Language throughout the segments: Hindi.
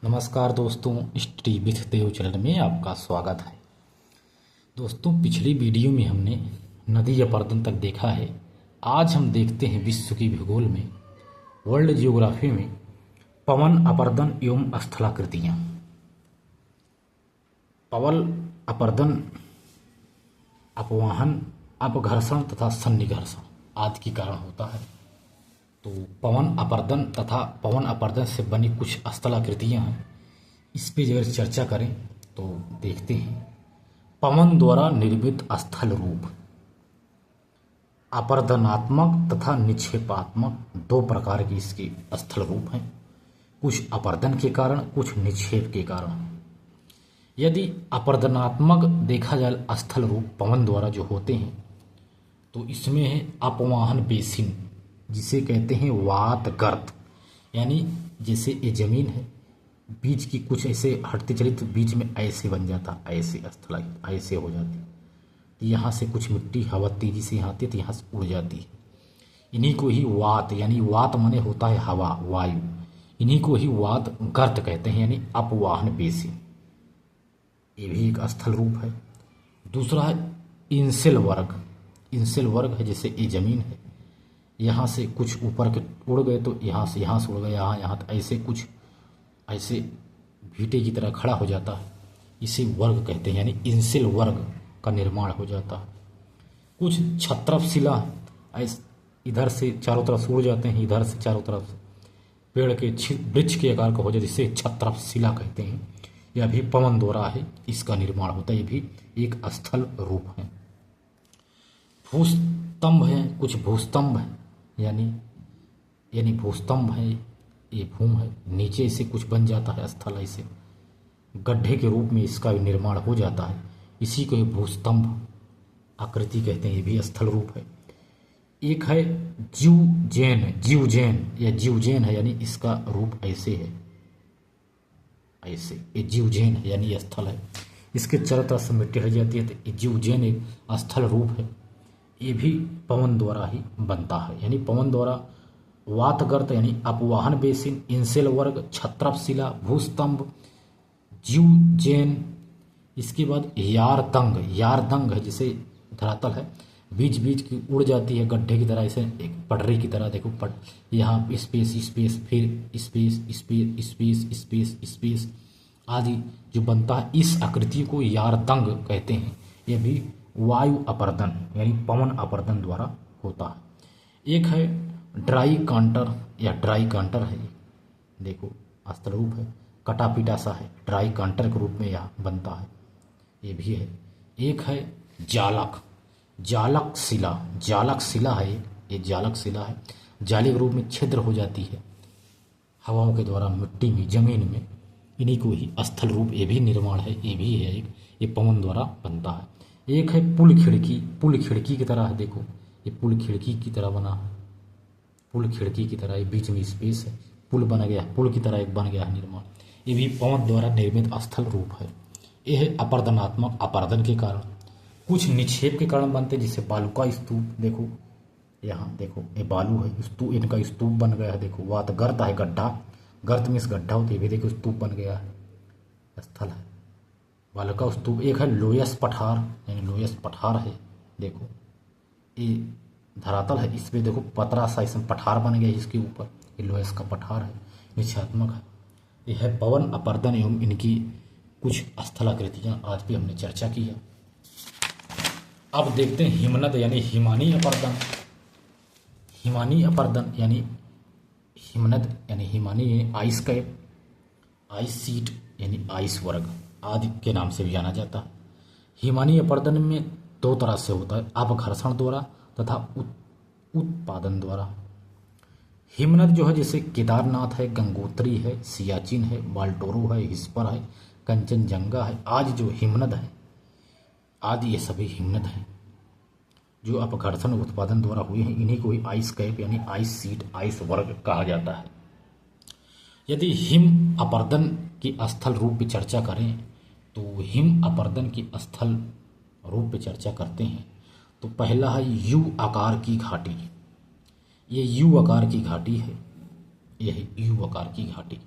नमस्कार दोस्तों, स्टडी विथ देव चैनल में आपका स्वागत है। दोस्तों, पिछली वीडियो में हमने नदी अपर्दन तक देखा है। आज हम देखते हैं विश्व की भूगोल में, वर्ल्ड जियोग्राफी में पवन अपर्दन एवं स्थलाकृतियाँ। पवन अपर्दन अपवाहन, अपघर्षण तथा सन्निघर्षण आदि के कारण होता है। तो पवन अपर्दन तथा पवन अपर्दन से बनी कुछ स्थलाकृतियाँ हैं, इस पे अगर चर्चा करें तो देखते हैं। पवन द्वारा निर्मित स्थल रूप अपर्दनात्मक तथा निक्षेपात्मक दो प्रकार के इसके स्थल रूप हैं, कुछ अपर्दन के कारण, कुछ निक्षेप के कारण। यदि अपर्दनात्मक देखा जाए स्थल रूप पवन द्वारा जो होते हैं, तो इसमें है अपवाहन बेसिन, जिसे कहते हैं वात गर्त, यानी जैसे ये जमीन है, बीच की कुछ ऐसे हटती चली तो बीच में ऐसे बन जाता, ऐसे स्थल ऐसे हो जाती। तो यहाँ से कुछ मिट्टी हवा तेजी से यहाँ आती है तो यहाँ से उड़ जाती है। इन्हीं को ही वात, यानी वात माने होता है हवा, वायु, इन्हीं को ही वात गर्त कहते हैं, यानी अपवाहन बेसिन। ये भी एक स्थल रूप है। दूसरा है इंसेल वर्ग। इंसेल वर्ग है जैसे ये जमीन है, यहाँ से कुछ ऊपर के उड़ गए तो यहाँ से उड़ गए, यहाँ तो ऐसे कुछ ऐसे भीटे की तरह खड़ा हो जाता है, इसे वर्ग कहते हैं, यानी इंसेल वर्ग का निर्माण हो जाता है। कुछ छत्रप शिला ऐसे इधर से चारों तरफ से उड़ जाते हैं, इधर से चारों तरफ पेड़ के वृक्ष के आकार का हो जाता है, जिसे छत्रप शिला कहते हैं। यह भी पवन द्वारा है, इसका निर्माण होता है, ये भी एक स्थल रूप है। भूस्तंभ है, कुछ भूस्तंभ है, यानी भूस्तंभ है, ये भूम है, नीचे से कुछ बन जाता है स्थल, ऐसे गड्ढे के रूप में इसका निर्माण हो जाता है, इसी को भूस्तंभ आकृति कहते हैं, ये भी स्थल रूप है। एक है जीवजैन है, यानी इसका रूप ऐसे है, ऐसे ये जीवजैन है, यानी स्थल है, इसके चारों तरफ से मिट्टी हट जाती है, तो ये जीवजैन एक स्थल रूप है। ये भी पवन द्वारा ही बनता है, यानी पवन द्वारा वातगर्त यानी अपवाहन बेसिन, इंसेल वर्ग, छत्रप शिला, भूस्तंभ, जीवजैन। इसके बाद यारदंग है, जिसे धरातल है, बीच बीच की उड़ जाती है गड्ढे की तरह, ऐसे एक पटरी की तरह, देखो यहाँ स्पेस फिर स्पेस आदि जो बनता है, इस आकृति को यारदंग कहते हैं। यह भी वायु अपर्दन यानी पवन अपर्दन द्वारा होता है। एक है ड्राई कांटर है, देखो स्थल रूप है, कटा पीटा सा है, ड्राई कांटर के रूप में यह बनता है, ये भी है। एक है जालक शिला है, ये जालक शिला है, जाली के रूप में छिद्र हो जाती है हवाओं के द्वारा मिट्टी में, जमीन में, इन्हीं को ही स्थल रूप, ये भी निर्माण है, ये भी है एक, ये पवन द्वारा बनता है। एक है पुल खिड़की की तरह है, देखो ये पुल खिड़की की तरह बना है, पुल खिड़की की तरह, ये बीच में स्पेस है, पुल बन गया, पुल की तरह एक बन गया है निर्माण, ये भी पवन द्वारा निर्मित स्थल रूप है। यह है अपर्दनात्मक, अपर्दन के कारण। कुछ निक्षेप के कारण बनते हैं, जैसे बालू का स्तूप, देखो यहाँ देखो ये बालू है, स्तूप, इनका स्तूप बन गया है, देखो वात गर्त है, गड्ढा, गर्त में इस गड्ढा होती है, भी देखो स्तूप बन गया है, स्थल है बालू का स्तूप। एक है लोयस पठार, यानी लोयस पठार है, देखो ये धरातल है, इसमें देखो पतरा सा इसमें पठार बन गया है, इसके ऊपर ये लोयस का पठार है, निक्षेपात्मक है। यह है पवन अपर्दन एवं इनकी कुछ स्थलाकृतियाँ, आज भी हमने चर्चा की है। अब देखते हैं हिमनद यानी हिमानी अपर्दन यानी हिमनद यानी Himani ice cap, ice seat यानी आइस वर्ग आदि के नाम से भी जाना जाता है। हिमानी अपर्दन में दो तरह से होता है, अपघर्षण द्वारा तथा उत्पादन द्वारा। हिमनद जो है जैसे केदारनाथ है, गंगोत्री है, सियाचिन है, बाल्टोरो है, हिस्पर है, कंचनजंगा है, आज जो हिमनद है आदि, ये सभी हिमनद हैं जो अपघर्षण उत्पादन द्वारा हुए हैं, इन्हीं को ही आइस कैप यानी आइस सीट, आइस वर्ग कहा जाता है। यदि हिम अपर्दन की स्थल रूप की चर्चा करें तो हिम अपर्दन की स्थल रूप पे चर्चा करते हैं तो पहला है यू आकार की घाटी। ये यू आकार की घाटी है, यह यू आकार की घाटी।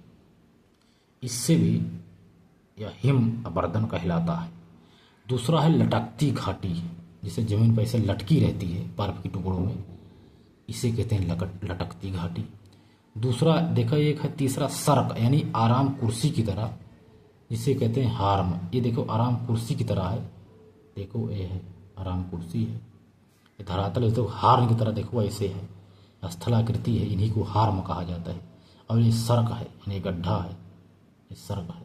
इससे भी यह हिम अपर्दन कहलाता है। दूसरा है लटकती घाटी, जिसे जमीन पर ऐसे लटकी रहती है बर्फ के टुकड़ों में, इसे कहते हैं लटकती घाटी। दूसरा देखा एक है, तीसरा सर्क यानी आराम कुर्सी की तरह, जिसे कहते हैं हार्म। ये देखो आराम कुर्सी की तरह है, देखो ये है आराम कुर्सी है, ये धरातल है तो हार्म की तरह देखो ऐसे है, स्थलाकृति है, इन्हीं को हार्म कहा जाता है। और ये सर्क है यानी गड्ढा है, ये सर्क है,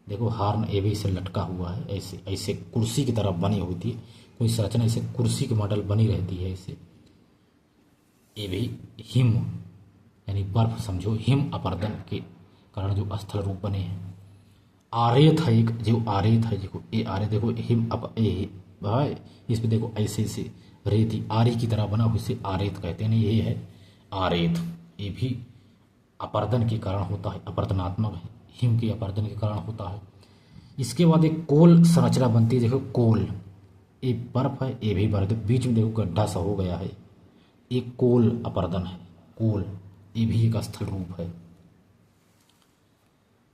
देखो हार्म ये भी इसे लटका हुआ है, ऐसे ऐसे कुर्सी की तरह बनी होती है, कोई संरचना ऐसे कुर्सी की मॉडल बनी रहती है ऐसे। ये भी हिम यानी बर्फ समझो, हिम अपर्दन के कारण जो स्थल रूप बने हैं। आरेत है एक, जो आरेत है देखो, ये आरेत देखो हिम भाई, इस पे देखो ऐसे ऐसे रेती आरी की तरह बना हुआ, इसे आरेत कहते हैं। ये है आरेत, ये भी अपर्दन के कारण होता है, अपर्दनात्मक है, हिम के अपर्दन के कारण होता है। इसके बाद एक कोल संरचना बनती है, देखो कोल, ये बर्फ है, ये भी बर्फ, बीच में देखो गड्ढा सा हो गया है, एक कोल अपर्दन है, कोल, ये भी एक स्थल रूप है।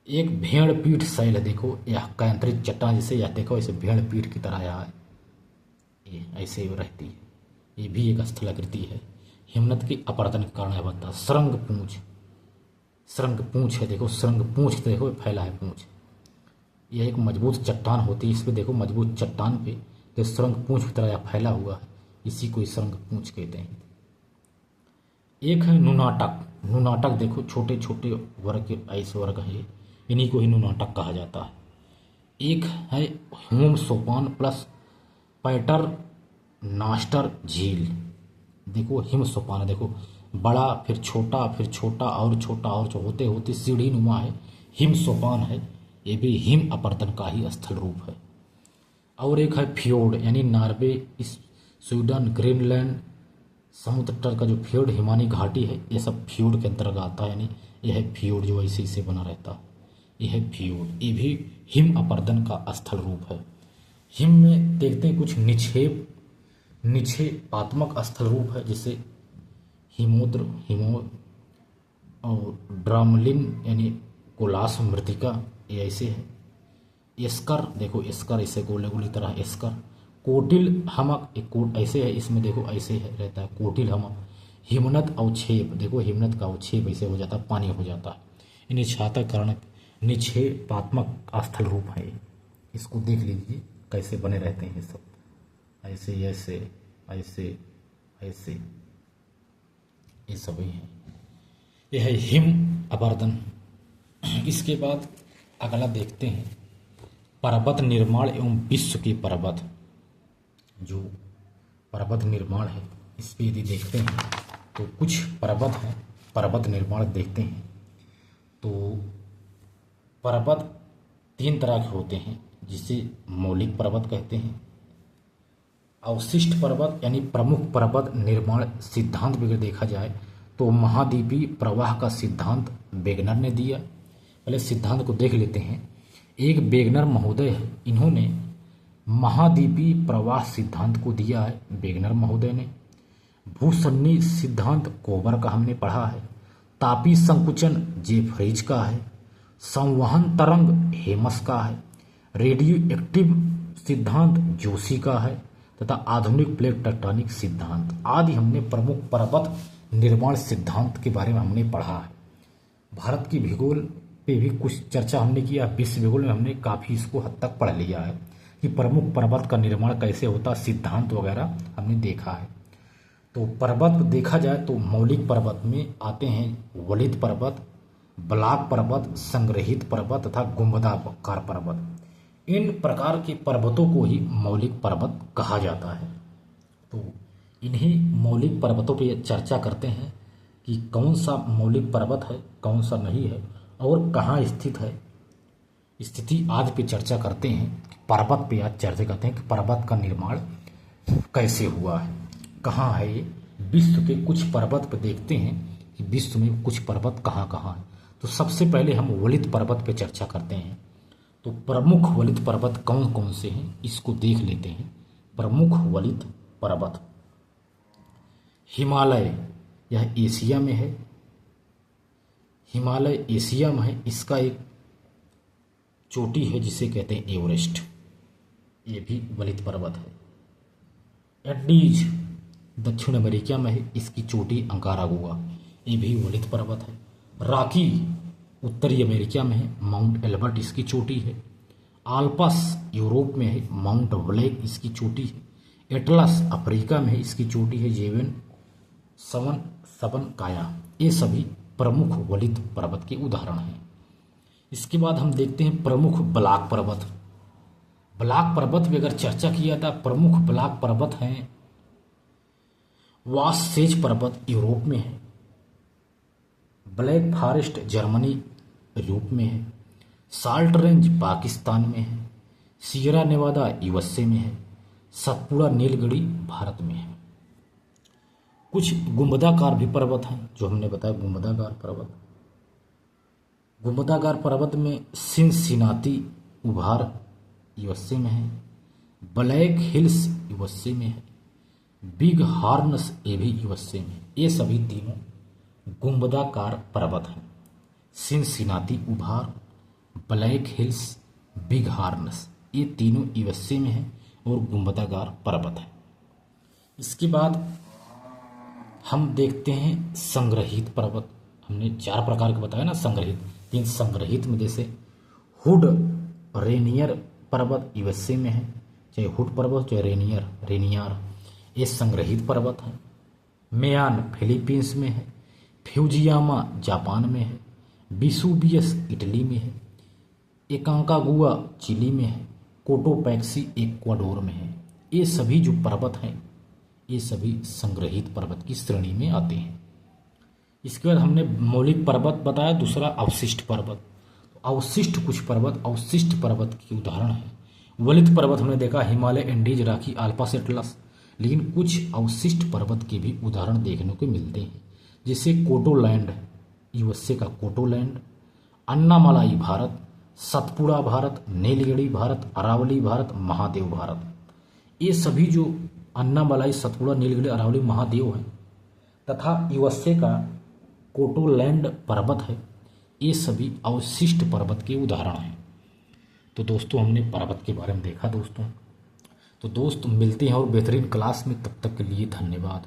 एक भेड़ पीठ शैल है, देखो यह कैंत्रित चट्टान जिसे यह देखो ऐसे भेड़ पीठ की तरह यह ये ऐसे रहती है, ये भी एक स्थलाकृति है, हिमनद के अपर्दन के कारण यह बनता है। सरंग पूंछ, सरंग पूंछ है, देखो सरंग पूंछ देखो फैला है पूंछ, यह एक मजबूत चट्टान होती है, इस पे देखो मजबूत चट्टान पे जो सरंग पूंछ की तरह यह फैला हुआ है, इसी को सरंग पूंछ कहते हैं। एक है नुनाटक, नुनाटक देखो छोटे छोटे वर्ग के ऐसे वर्ग है, इन्हीं को ही नुनाटक कहा जाता है। एक है होम सोपान प्लस पैटर नास्टर झील, देखो हिम सोपान देखो बड़ा फिर छोटा फिर छोटा और छोटा और होते होते सीढ़ी नुमा है, हिम सोपान है, ये भी हिम अपर्दन का ही स्थल रूप है। और एक है फ्योर्ड यानी नॉर्वे, इस स्वीडन, ग्रीनलैंड समुद्र तट का जो फ्योर्ड हिमानी घाटी है, ये सब फ्योर्ड के अंतर्गत आता है, यानी यह है फ्योर्ड जो ऐसे ऐसे बना रहता है, यह है फ्योर्ड, ये भी हिम अपर्दन का स्थल रूप है। हिम में देखते हैं कुछ निक्षेपात्मक स्थल रूप है, जैसे हिमोद्र, हिमो और ड्रामलिन यानी कोलास मृतिका, ये ऐसे है। एस्कर देखो, एस्कर ऐसे गोले गोली तरह एस्कर। कोटिल हमक, एक कोट ऐसे है, इसमें देखो ऐसे है रहता है कोटिल हमक। हिमनद अवक्षेप, देखो हिमनद का अवक्षेप ऐसे हो जाता है, पानी हो जाता है, इन्हें छाता कारण निक्षेपात्मक स्थल रूप है। इसको देख लीजिए कैसे बने रहते हैं ये सब, ऐसे ऐसे ऐसे ऐसे, ये सभी हैं, यह है हिम अपर्दन। इसके बाद अगला देखते हैं पर्वत निर्माण एवं विश्व के पर्वत, जो पर्वत निर्माण है इस पर यदि देखते हैं तो कुछ पर्वत हैं, पर्वत निर्माण देखते हैं तो पर्वत तीन तरह के होते हैं, जिसे मौलिक पर्वत कहते हैं, अवशिष्ट पर्वत यानी प्रमुख पर्वत निर्माण सिद्धांत भी अगर देखा जाए तो महाद्वीपीय प्रवाह का सिद्धांत वेगनर ने दिया। पहले सिद्धांत को देख लेते हैं। एक वेगनर महोदय है, इन्होंने महाद्वीपीय प्रवाह सिद्धांत को दिया है, वेगनर महोदय ने। भूसन्नी सिद्धांत कोबर का हमने पढ़ा है। तापी संकुचन जेफरीज का है। संवहन तरंग हेमस का है। रेडियो एक्टिव सिद्धांत जोशी का है तथा आधुनिक प्लेट टेक्टोनिक सिद्धांत आदि हमने प्रमुख पर्वत निर्माण सिद्धांत के बारे में हमने पढ़ा है। भारत की भूगोल पे भी कुछ चर्चा हमने किया, विश्व भूगोल में हमने काफ़ी इसको हद तक पढ़ लिया है कि प्रमुख पर्वत का निर्माण कैसे होता, सिद्धांत वगैरह हमने देखा है। तो पर्वत देखा जाए तो मौलिक पर्वत में आते हैं वलित पर्वत, ब्लॉक पर्वत, संग्रहित पर्वत तथा गुंबदाकार पर्वत। इन प्रकार के पर्वतों को ही मौलिक पर्वत कहा जाता है। तो इन्हीं मौलिक पर्वतों पर चर्चा करते हैं कि कौन सा मौलिक पर्वत है, कौन सा नहीं है और कहाँ स्थित है, स्थिति आदि पे चर्चा करते हैं। पर्वत पे आज चर्चा करते हैं कि पर्वत का निर्माण कैसे हुआ है, कहाँ है ये। विश्व के कुछ पर्वत पे देखते हैं कि विश्व में कुछ पर्वत कहाँ कहाँ है। तो सबसे पहले हम वलित पर्वत पे चर्चा करते हैं। तो प्रमुख वलित पर्वत कौन कौन से हैं इसको देख लेते हैं। प्रमुख वलित पर्वत, हिमालय, यह एशिया में है, हिमालय एशिया में है। इसका एक चोटी है जिसे कहते हैं एवरेस्ट, ये भी वलित पर्वत है। एंडीज दक्षिण अमेरिका में है, इसकी चोटी अंकारागुआ, ये भी वलित पर्वत है। रॉकी उत्तरी अमेरिका में है, माउंट एल्बर्ट इसकी चोटी है। आल्पस यूरोप में है, माउंट ब्लैक इसकी चोटी है। एटलस अफ्रीका में है, इसकी चोटी है जेवन सबन काया। ये सभी प्रमुख वलित पर्वत के उदाहरण हैं। इसके बाद हम देखते हैं प्रमुख ब्लॉक पर्वत। ब्लॉक पर्वत में अगर चर्चा किया जाता, प्रमुख ब्लॉक पर्वत हैं वाससेज पर्वत यूरोप में है, ब्लैक फॉरेस्ट जर्मनी यूरोप में है, साल्ट रेंज पाकिस्तान में है, सियरा नेवादा यूएसए में है, सतपुड़ा नीलगिरी भारत में है। कुछ गुंबदाकार भी पर्वत हैं जो हमने बताया गुंबदाकार पर्वत। गुंबदाकार पर्वत में सिनसिनाती उभार यूएसए में है, ब्लैक हिल्स यूएसए में है, बिग हॉर्न्स ये भी यूएसए में है। ये सभी तीनों गुंबदाकार पर्वत हैं। सिनसिनाती उभार, ब्लैक हिल्स, बिग हॉर्न्स, ये तीनों यूएसए में हैं और गुंबदाकार पर्वत है। इसके बाद हम देखते हैं संग्रहित पर्वत। हमने 4 प्रकार के बताया ना संग्रहित। इन संग्रहित में जैसे हुड रेनियर पर्वत यूएसए में है, चाहे हुड पर्वत चाहे रेनियर, ये संग्रहित पर्वत है। मेयान फिलीपींस में है, फ्यूजियामा जापान में है, विसुवियस इटली में है, एकांकागुआ चिली में है, कोटोपैक्सी इक्वाडोर में है। ये सभी जो पर्वत हैं ये सभी संग्रहित पर्वत की श्रेणी में आते हैं। इसके बाद हमने मौलिक पर्वत बताया, दूसरा अवशिष्ट पर्वत। अवशिष्ट कुछ पर्वत अवशिष्ट पर्वत के उदाहरण हैं। वलित पर्वत हमने देखा Himalaya, Andes, Rocky, Alps, Atlas, लेकिन कुछ अवशिष्ट पर्वत के भी उदाहरण देखने को मिलते हैं, जैसे कोटोलैंड यूएसए का कोटोलैंड, अन्नामलाई भारत, सतपुड़ा भारत, नीलगिरी भारत, अरावली भारत, महादेव भारत। ये सभी जो अन्नामलाई, सतपुड़ा, नीलगिरी, अरावली, महादेव हैं तथा यूएसए का कोटोलैंड पर्वत है, ये सभी अवशिष्ट पर्वत के उदाहरण हैं। तो दोस्तों हमने पर्वत के बारे में देखा दोस्तों। तो दोस्त मिलते हैं और बेहतरीन क्लास में, तब तक के लिए धन्यवाद।